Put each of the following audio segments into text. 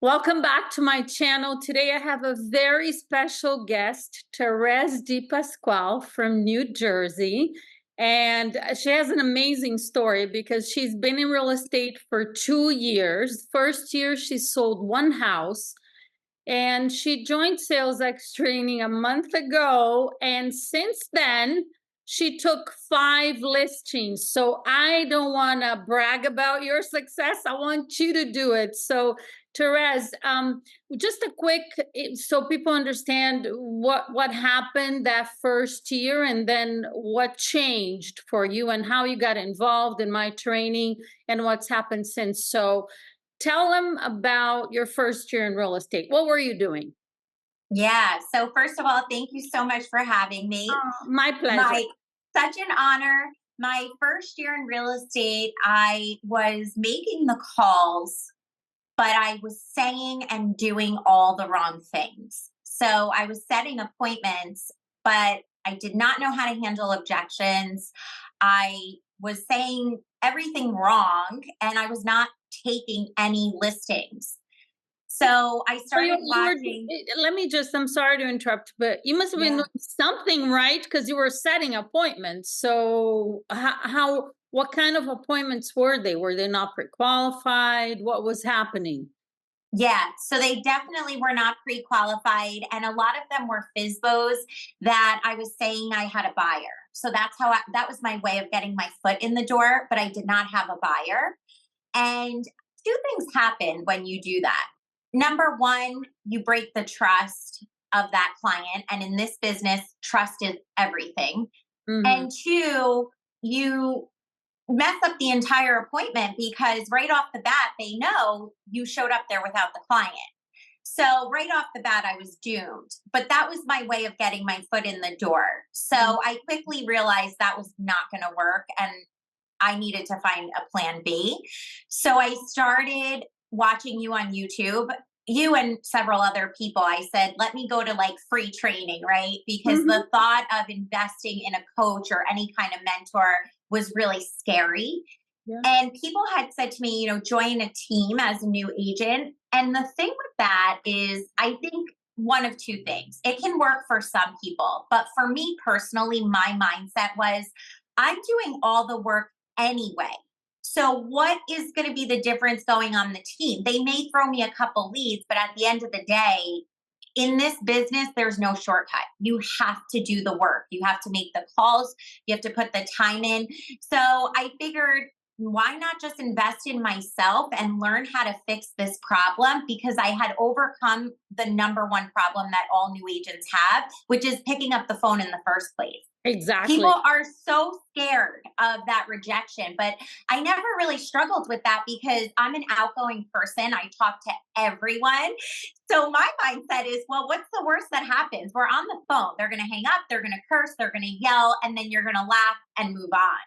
Welcome back to my channel. Today I have a very special guest, Therese DePasquale from New Jersey. And she has an amazing story because she's been in real estate for 2 years. First year, she sold one house. And she joined SalesX training a month ago. And since then, she took 5 listings. So I don't want to brag about your success. I want you to do it. So, Therese, just a quick, so people understand what happened that first year, and then what changed for you, and how you got involved in my training, and what's happened since. So, tell them about your first year in real estate. What were you doing? Yeah. So first of all, thank you so much for having me. My pleasure. My Such an honor. My first year in real estate, I was making the calls, but I was saying and doing all the wrong things. So I was setting appointments, but I did not know how to handle objections. I was saying everything wrong, and I was not taking any listings. So I So you, started you were, watching. let me just, I'm sorry to interrupt, but you must have been Yeah. doing something right because you were setting appointments. So what kind of appointments were they? Were they not pre-qualified? What was happening? Yeah, so they definitely were not pre-qualified, and a lot of them were FISBOs that I was saying I had a buyer. So that was my way of getting my foot in the door, but I did not have a buyer. And two things happen when you do that. Number one, you break the trust of that client, and in this business, trust is everything. Hmm. And two, you mess up the entire appointment because right off the bat, they know you showed up there without the client. So right off the bat, I was doomed. But that was my way of getting my foot in the door. So I quickly realized that was not going to work, and I needed to find a plan B. So I started watching you on YouTube, you and several other people. I said, let me go to like free training, right? Because Hmm. the thought of investing in a coach or any kind of mentor was really scary. Yeah. And people had said to me, join a team as a new agent. And the thing with that is, I think one of two things. It can work for some people, but for me personally, my mindset was I'm doing all the work anyway. So, what is going to be the difference going on the team? They may throw me a couple leads, but at the end of the day, in this business, there's no shortcut. You have to do the work. You have to make the calls. You have to put the time in. So I figured, why not just invest in myself and learn how to fix this problem? Because I had overcome the number one problem that all new agents have, which is picking up the phone in the first place. People Exactly. are so scared of that rejection, but I never really struggled with that because I'm an outgoing person. I talk to everyone. So my mindset is, well, what's the worst that happens? We're on the phone. They're going to hang up, they're going to curse, they're going to yell, and then you're going to laugh and move on.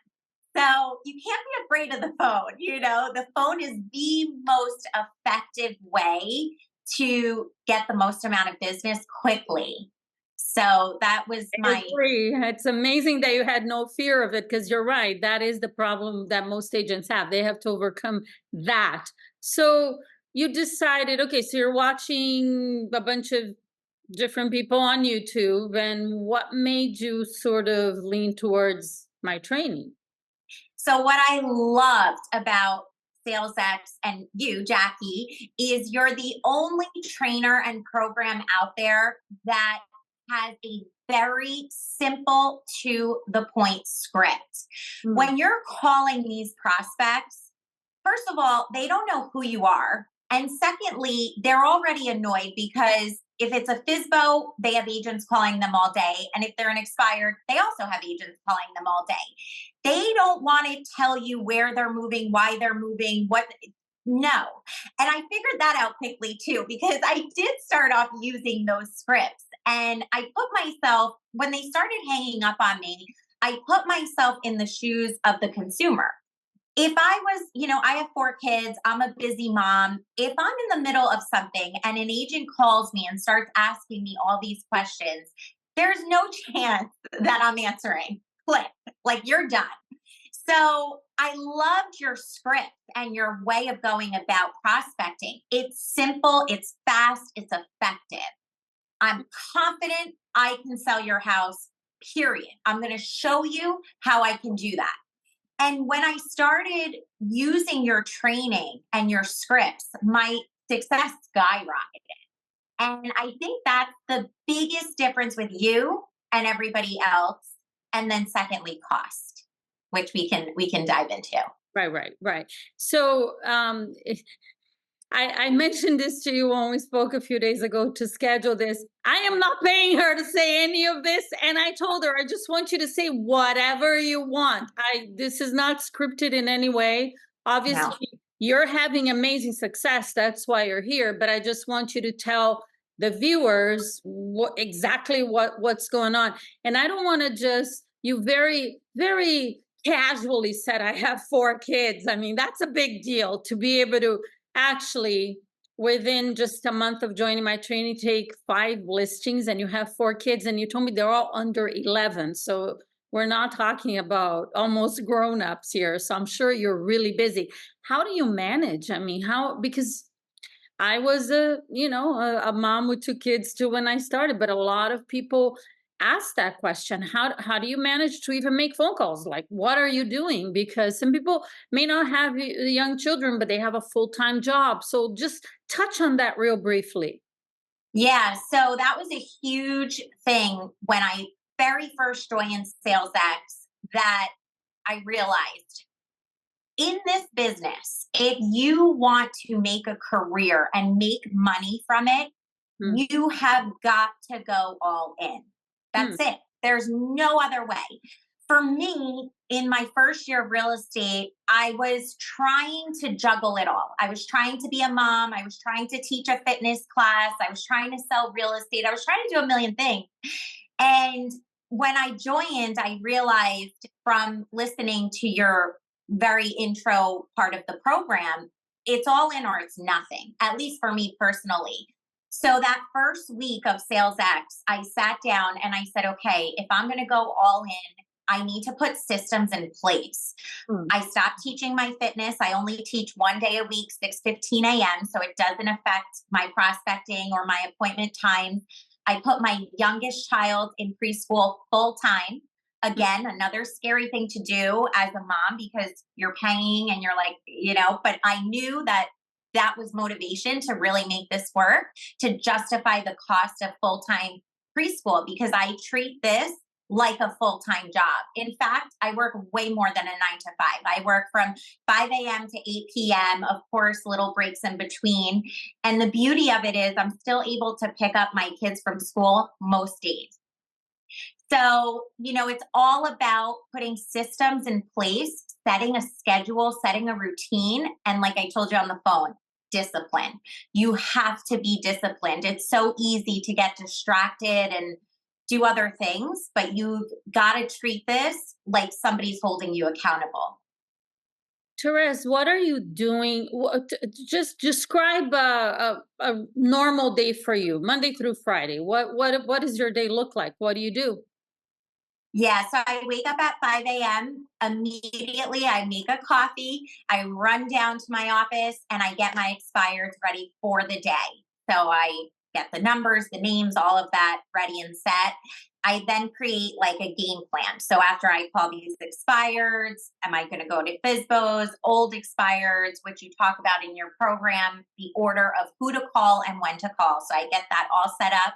So you can't be afraid of the phone. The phone is the most effective way to get the most amount of business quickly. So that was I my. agree. It's amazing that you had no fear of it because you're right. That is the problem that most agents have. They have to overcome that. So you decided, okay, so you're watching a bunch of different people on YouTube, and what made you sort of lean towards my training? So what I loved about SalesX and you, Jackie, is you're the only trainer and program out there that has a very simple to the point script. Mm. When you're calling these prospects, first of all, they don't know who you are. And secondly, they're already annoyed because if it's a FISBO, they have agents calling them all day. And if they're an expired, they also have agents calling them all day. They don't want to tell you where they're moving, why they're moving, what. No. And I figured that out quickly too, because I did start off using those scripts. And I put myself, when they started hanging up on me, I put myself in the shoes of the consumer. If I was, I have 4 kids, I'm a busy mom. If I'm in the middle of something and an agent calls me and starts asking me all these questions, there's no chance that I'm answering. Click, like you're done. So I loved your script and your way of going about prospecting. It's simple, it's fast, it's effective. I'm confident I can sell your house, period. I'm going to show you how I can do that. And when I started using your training and your scripts, my success skyrocketed. And I think that's the biggest difference with you and everybody else. And then secondly, cost, which we can dive into. Right, right, right. So, I mentioned this to you when we spoke a few days ago to schedule this. I am not paying her to say any of this. And I told her, I just want you to say whatever you want. This is not scripted in any way. No. Obviously, you're having amazing success. That's why you're here. But I just want you to tell the viewers exactly what's going on. And I don't want to just, you very, very casually said, I have 4 kids. I mean, that's a big deal to be able to actually within just a month of joining my training take 5 listings, and you have 4 kids, and you told me they're all under 11, so we're not talking about almost grown-ups here, so I'm sure you're really busy. How do you manage? I mean, how, because I was a mom with 2 kids too when I started, but a lot of people ask that question. How do you manage to even make phone calls? Like, what are you doing? Because some people may not have young children, but they have a full-time job. So just touch on that real briefly. Yeah, so that was a huge thing when I very first joined SalesX that I realized in this business, if you want to make a career and make money from it, Hmm. you have got to go all in. Hmm. That's it. There's no other way. For me, in my first year of real estate, I was trying to juggle it all. I was trying to be a mom. I was trying to teach a fitness class. I was trying to sell real estate. I was trying to do a million things. And when I joined, I realized from listening to your very intro part of the program, it's all in or it's nothing, at least for me personally. So that first week of SalesX, I sat down and I said, okay, if I'm going to go all in, I need to put systems in place. Hmm. I stopped teaching my fitness. I only teach one day a week, 6:15 a.m. So it doesn't affect my prospecting or my appointment time. I put my youngest child in preschool full time. Again, another scary thing to do as a mom because you're paying and you're like, but I knew that that was motivation to really make this work, to justify the cost of full time preschool because I treat this like a full time job. In fact, I work way more than a 9 to 5. I work from 5 a.m. to 8 p.m., of course, little breaks in between. And the beauty of it is, I'm still able to pick up my kids from school most days. So, it's all about putting systems in place, setting a schedule, setting a routine. And like I told you on the phone, discipline. You have to be disciplined. It's so easy to get distracted and do other things, but you've got to treat this like somebody's holding you accountable. Therese, what are you doing? Just describe a normal day for you, Monday through Friday. What does your day look like? What do you do? Yeah, so I wake up at 5 a.m. Immediately, I make a coffee. I run down to my office and I get my expireds ready for the day. So I get the numbers, the names, all of that ready and set. I then create like a game plan. So after I call these expireds, am I going to go to FISBOs, old expireds, which you talk about in your program, the order of who to call and when to call. So I get that all set up.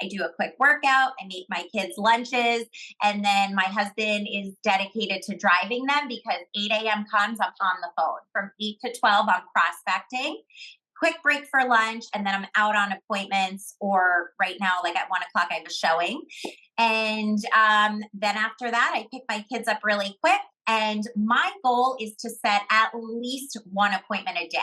I do a quick workout. I make my kids lunches. And then my husband is dedicated to driving them because 8 a.m. comes, I'm on the phone. From 8 to 12, I'm prospecting. Quick break for lunch, and then I'm out on appointments. Or right now, like at 1 o'clock, I have a showing. And then after that, I pick my kids up really quick. And my goal is to set at least one appointment a day.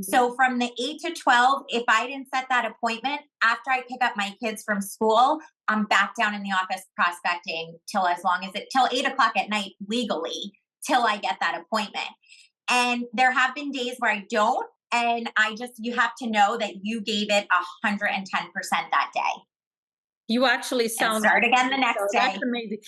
So from the 8 to 12, if I didn't set that appointment, after I pick up my kids from school, I'm back down in the office prospecting till 8 o'clock at night legally, till I get that appointment. And there have been days where I don't. And you have to know that you gave it 110% that day. You actually and sound start again the amazing, so next that's day. amazing.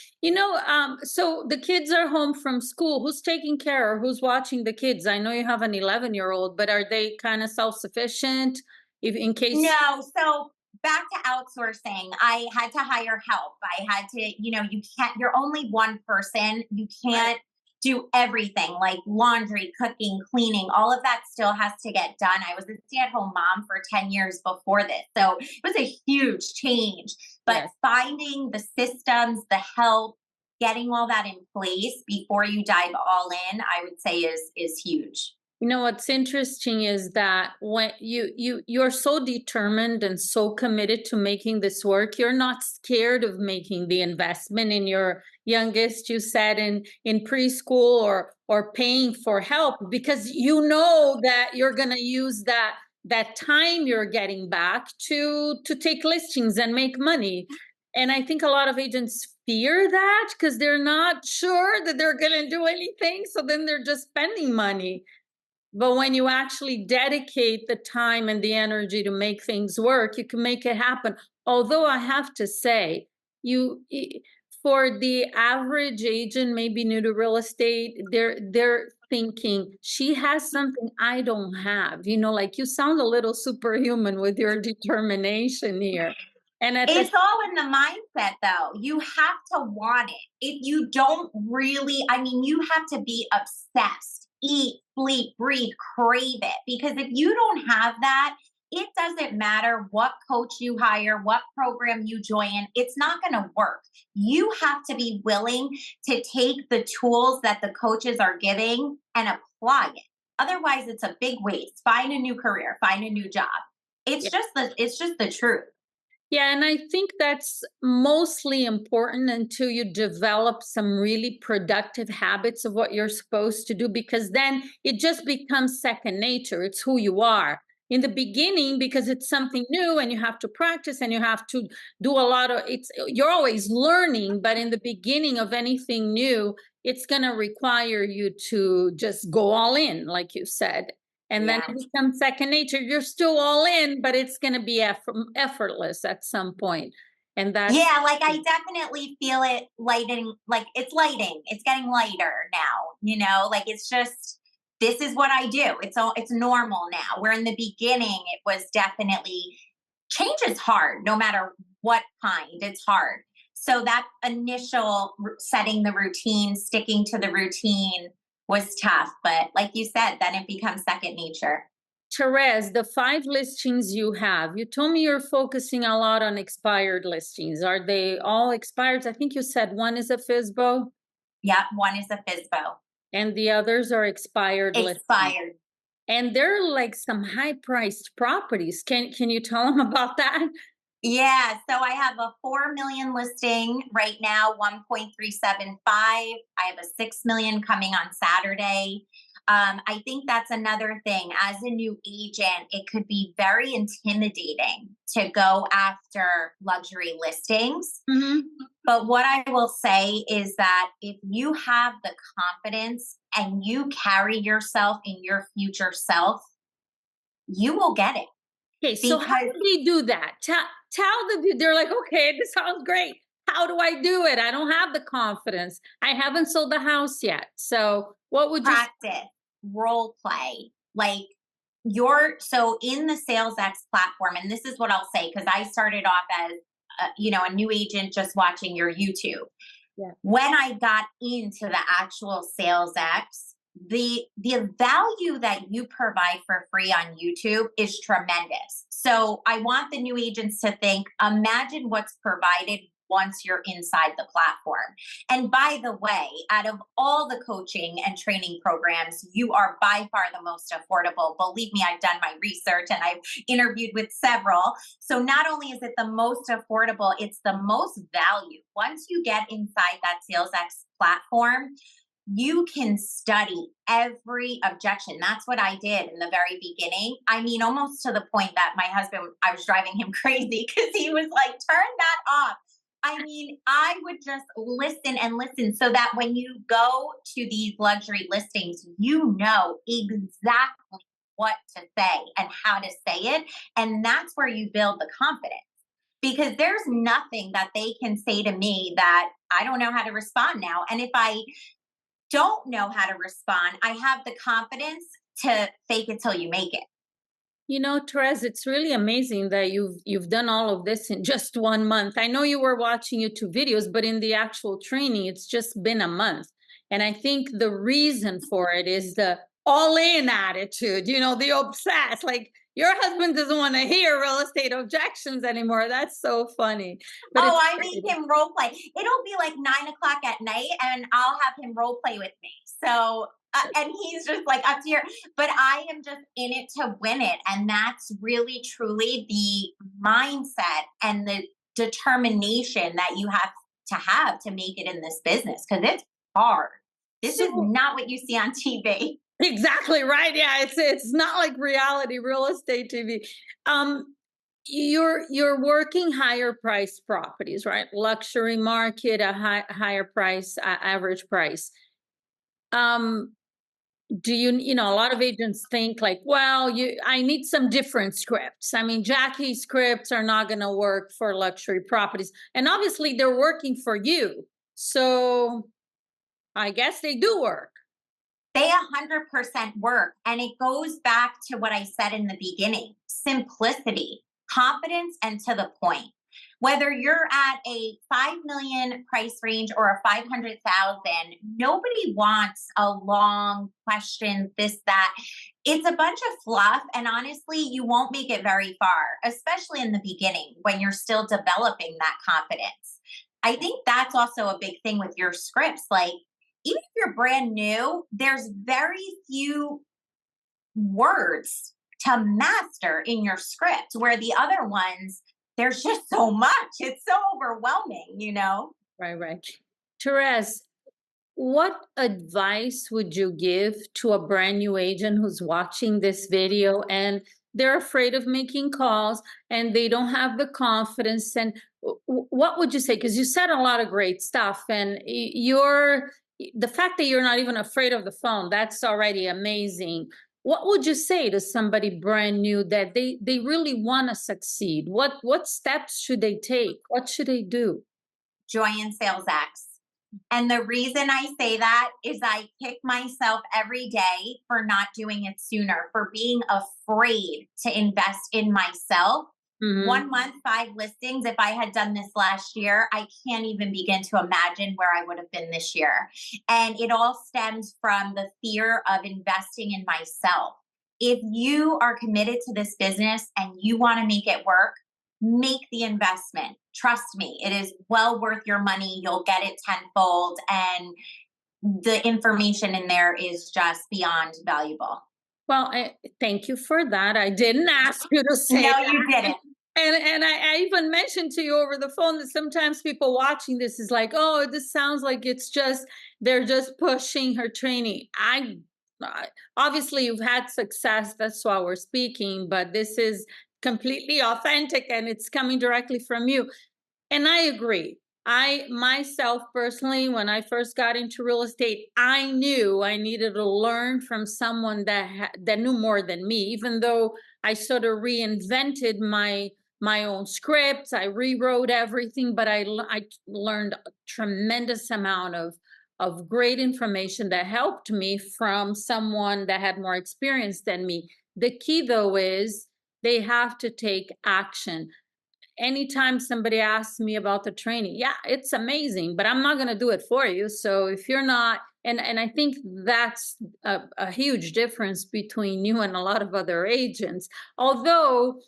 So the kids are home from school. Who's taking care or who's watching the kids? I know you have an 11-year-old, but are they kind of self-sufficient if in case? No, so back to outsourcing, I had to hire help. I had to, you can't, you're only one person. You Right. can't do everything like laundry, cooking, cleaning, all of that still has to get done. I was a stay-at-home mom for 10 years before this. So it was a huge change. But Yes. finding the systems, the help, getting all that in place before you dive all in, I would say is huge. You know what's interesting is that when you're so determined and so committed to making this work, you're not scared of making the investment in your youngest, you said in preschool or paying for help because you know that you're going to use that time you're getting back to take listings and make money. And I think a lot of agents fear that because they're not sure that they're going to do anything, so then they're just spending money. But when you actually dedicate the time and the energy to make things work, you can make it happen. Although I have to say, you for the average agent, maybe new to real estate, they're thinking she has something I don't have. Like you sound a little superhuman with your determination here. And at the It's all in the mindset, though. You have to want it. If you don't really, I mean, you have to be obsessed, eat, sleep, breathe, crave it. Because if you don't have that, it doesn't matter what coach you hire, what program you join, it's not going to work. You have to be willing to take the tools that the coaches are giving and apply it. Otherwise, it's a big waste. Find a new career, find a new job. It's just the truth. Yeah, and I think that's mostly important until you develop some really productive habits of what you're supposed to do, because then it just becomes second nature. It's who you are. In the beginning, because it's something new and you have to practice and you have to do a lot of you're always learning, but in the beginning of anything new, it's going to require you to just go all in, like you said, and then Yeah. it becomes second nature. You're still all in, but it's going to be effortless at some point. And that's Yeah, like I definitely feel it lighting, like it's lighting. It's getting lighter now, like it's just this is what I do. It's normal now. Where in the beginning it was definitely change is hard no matter what kind. It's hard. So that initial setting the routine, sticking to the routine was tough, but like you said, then it becomes second nature. Therese, the 5 listings you have. You told me you're focusing a lot on expired listings. Are they all expired? I think you said one is a FISBO Yep, one is a FISBO. and the others are expired listings. Expired. And they're like some high-priced properties. Can you tell them about that? Yeah, so I have a 4 million listing right now, 1.375. I have a 6 million coming on Saturday. I think that's another thing. As a new agent, it could be very intimidating to go after luxury listings. Hmm. But what I will say is that if you have the confidence and you carry yourself in your future self, you will get it. Okay, so how Because do they do that? Tell them, they're like, okay, this sounds great. How do I do it? I don't have the confidence. I haven't sold the house yet. So what would you? practice, role play, like so in the SalesX platform, and this is what I'll say because I started off as a new agent just watching your YouTube. Yeah. When I got into the actual SalesX, the value that you provide for free on YouTube is tremendous. So I want the new agents to think, imagine what's provided once you're inside the platform. And by the way, out of all the coaching and training programs, you are by far the most affordable. Believe me, I've done my research and I've interviewed with several. So not only is it the most affordable, it's the most value. Once you get inside that SalesX platform, you can study every objection. That's what I did in the very beginning. I mean, almost to the point that my husband, I was driving him crazy because he was like, turn that off. I mean, I would just listen and listen so that when you go to these luxury listings, you know exactly what to say and how to say it. And that's where you build the confidence. because there's nothing that they can say to me that I don't know how to respond now. And if I don't know how to respond, I have the confidence to fake it till you make it. You know, Therese, it's really amazing that you've done all of this in just 1 month. I know you were watching YouTube videos, but in the actual training, it's just been a month. And I think the reason for it is the all-in attitude, the obsessed. Like your husband doesn't want to hear real estate objections anymore. That's so funny. But Oh, it's I make great. him role play. It'll be like 9 o'clock at night, and I'll have him role play with me. So, and he's just like up to here, but I am just in it to win it. And that's really, truly the mindset and the determination that you have to make it in this business because it's hard. This is So not what you see on TV. exactly right. Yeah, it's not like reality real estate TV. Um, you're working higher price properties, right? Luxury market, a higher price, average price. Um, do a lot of agents think like, well, I need some different scripts. I mean, Jackie's scripts are not going to work for luxury properties, and obviously they're working for you. So I guess they do work. They 100% work. And it goes back to what I said in the beginning: simplicity, confidence, and to the point. Whether you're at a 5 million price range or a 500,000, nobody wants a long question, this, that. It's a bunch of fluff. And honestly, you won't make it very far, especially in the beginning when you're still developing that confidence. I think that's also a big thing with your scripts. Like, even if you're brand new, there's very few words to master in your script, where the other ones, there's just so much. It's so overwhelming. Right, right. Therese, what advice would you give to a brand new agent who's watching this video and they're afraid of making calls and they don't have the confidence? And what would you say? Because you said a lot of great stuff, and the fact that you're not even afraid of the phone, that's already amazing. What would you say to somebody brand new that they really want to succeed? What steps should they take? What should they do? Join SalesX. And the reason I say that is I kick myself every day for not doing it sooner, for being afraid to invest in myself. Hmm. 1 month, 5 listings. If I had done this last year, I can't even begin to imagine where I would have been this year. And it all stems from the fear of investing in myself. If you are committed to this business and you want to make it work, make the investment. Trust me, it is well worth your money. You'll get it tenfold. And the information in there is just beyond valuable. Well, thank you for that. I didn't ask you to say No, that. you didn't. And I even mentioned to you over the phone that sometimes people watching this is like, oh, this sounds like they're just pushing her training. Obviously you've had success, that's why we're speaking, but this is completely authentic and it's coming directly from you. And I agree. I myself personally, when I first got into real estate, I knew I needed to learn from someone that knew more than me. Even though I sort of reinvented my own scripts, I rewrote everything, but I learned a tremendous amount of great information that helped me from someone that had more experience than me. The key though is they have to take action. Anytime somebody asks me about the training, yeah, it's amazing, but I'm not going to do it for you. So if you're not, and I think that's a huge difference between you and a lot of other agents. Although,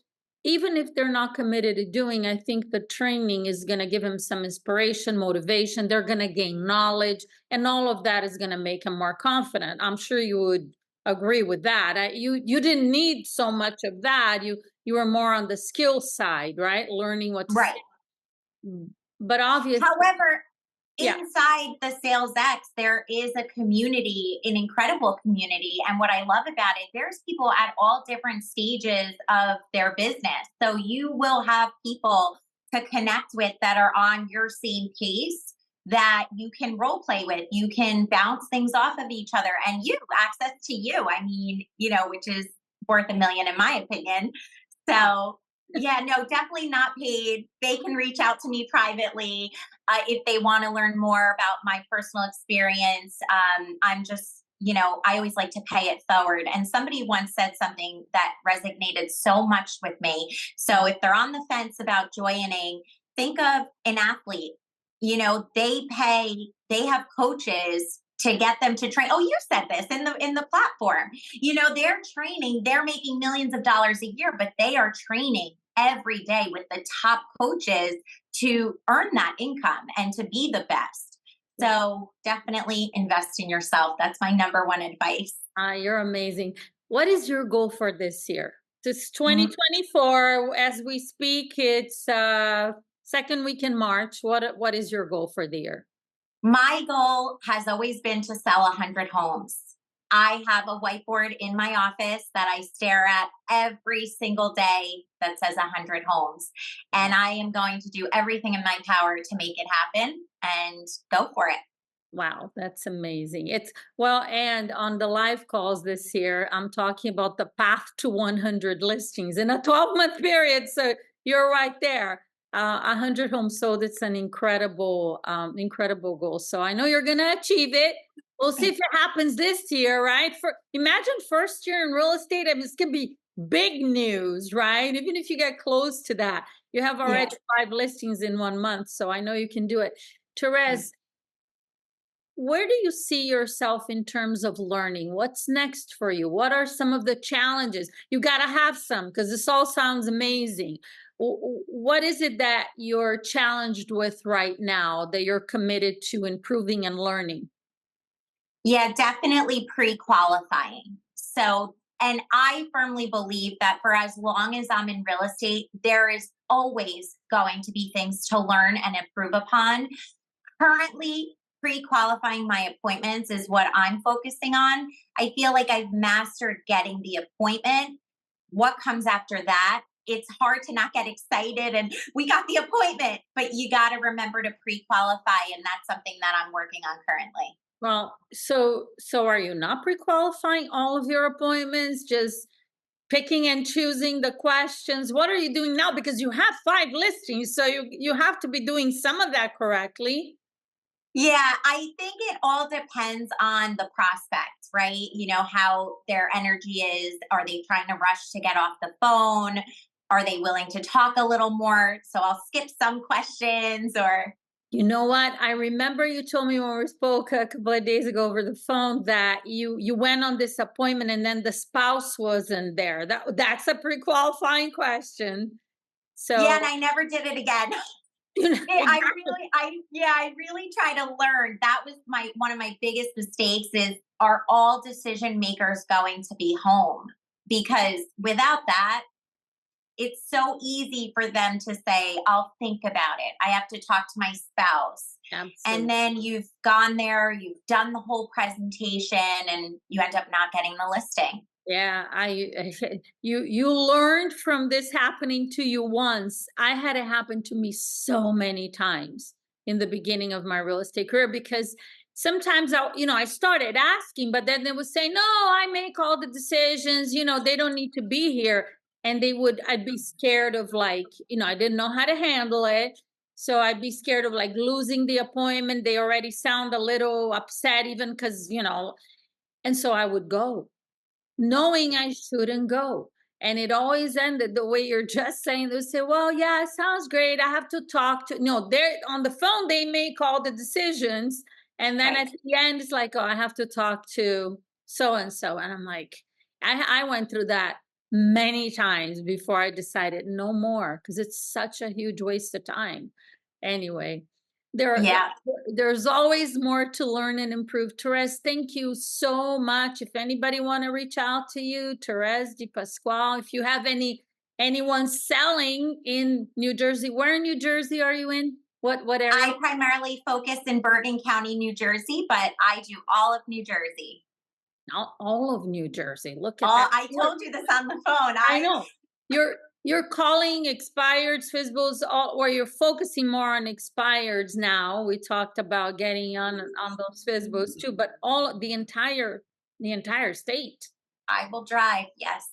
even if they're not committed to doing, I think the training is going to give them some inspiration, motivation. They're going to gain knowledge, and all of that is going to make them more confident. I'm sure you would agree with that. You didn't need so much of that. You were more on the skill side, right? Learning what to say. Right. But obviously, However, yeah. inside the SalesX, there is a community, an incredible community. And what I love about it, there's people at all different stages of their business. So you will have people to connect with that are on your same pace, that you can role play with. You can bounce things off of each other, and you access to you. I mean, which is worth a million in my opinion. So Yeah, no, definitely not paid. They can reach out to me privately if they want to learn more about my personal experience. I'm just, I always like to pay it forward. And somebody once said something that resonated so much with me. So if they're on the fence about joining, think of an athlete. They have coaches to get them to train. Oh, you said this in the platform. They're training, they're making millions of dollars a year, but they are training every day with the top coaches to earn that income and to be the best. So definitely invest in yourself. That's my number one advice. You're amazing. What is your goal for this year? This M- 2024, as we speak, it's second week in March. What is your goal for the year? My goal has always been to sell 100 homes. I have a whiteboard in my office that I stare at every single day that says 100 homes. And I am going to do everything in my power to make it happen and go for it. Wow, that's amazing. It's well, and on the live calls this year, I'm talking about the path to 100 listings in a 12-month period. So you're right there. 100 homes sold. It's an incredible goal. So I know you're going to achieve it. We'll see if it happens this year, right? For imagine first year in real estate. I mean, it's going to be big news, right? Even if you get close to that, you have Yeah. already 5 listings in 1 month. So I know you can do it. Therese, where do you see yourself in terms of learning? What's next for you? What are some of the challenges? You got to have some because this all sounds amazing. What is it that you're challenged with right now that you're committed to improving and learning? Yeah, definitely pre qualifying. So, and I firmly believe that for as long as I'm in real estate, there is always going to be things to learn and improve upon. Currently, pre qualifying my appointments is what I'm focusing on. I feel like I've mastered getting the appointment. What comes after that? It's hard to not get excited and we got the appointment, but you got to remember to pre qualify. And that's something that I'm working on currently. Well, so are you not pre-qualifying all of your appointments? Just picking and choosing the questions? What are you doing now? Because you have 5 listings, so you have to be doing some of that correctly. Yeah, I think it all depends on the prospect, right? How their energy is. Are they trying to rush to get off the phone? Are they willing to talk a little more? So I'll skip some questions or, You know what? I remember you told me when we spoke a couple of days ago over the phone that you went on this appointment and then the spouse wasn't there. That's a pre-qualifying question. yeah, So, and I never did it again. exactly. I really try to learn. That was my one of my biggest mistakes is are all decision makers going to be home? Because without that, it's so easy for them to say, I'll think about it. I have to talk to my spouse. And Absolutely. then you've gone there, you've done the whole presentation, and you end up not getting the listing. Yeah, you learned from this happening to you once. I had it happen to me so many times in the beginning of my real estate career because sometimes I started asking, but then they would say, "No, I make all the decisions, they don't need to be here." And I'd be scared of I didn't know how to handle it. So I'd be scared of losing the appointment. They already sound a little upset even because, and so I would go knowing I shouldn't go. And it always ended the way you're just saying. They say, well, yeah, it sounds great. I have to talk to, no, they're on the phone, they make all the decisions. And then Right. at the end, it's like, oh, I have to talk to so and so. And I'm like, I went through that many times before I decided no more because it's such a huge waste of time. Anyway, there, Yeah. there's always more to learn and improve. Therese, thank you so much. If anybody want to reach out to you, Therese Di Pasquale, if you have anyone selling in New Jersey, where in New Jersey are you in? What area? I primarily focus in Bergen County, New Jersey, but I do all of New Jersey. All of New Jersey. Look at All that. I told you this on the phone. I I know. You're calling expireds, FISBOs, or you're focusing more on expireds now. We talked about getting on those FISBOs too, but all the entire state. I will drive. Yes.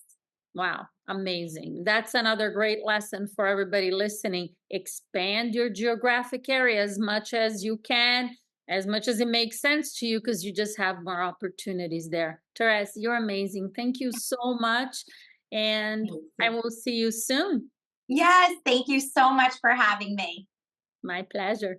Wow, amazing. That's another great lesson for everybody listening. Expand your geographic area as much as you can, as much as it makes sense to you, because you just have more opportunities there. Therese, you're amazing. Thank you so much. And Thank I you. will see you soon. Yes, thank you so much for having me. My pleasure.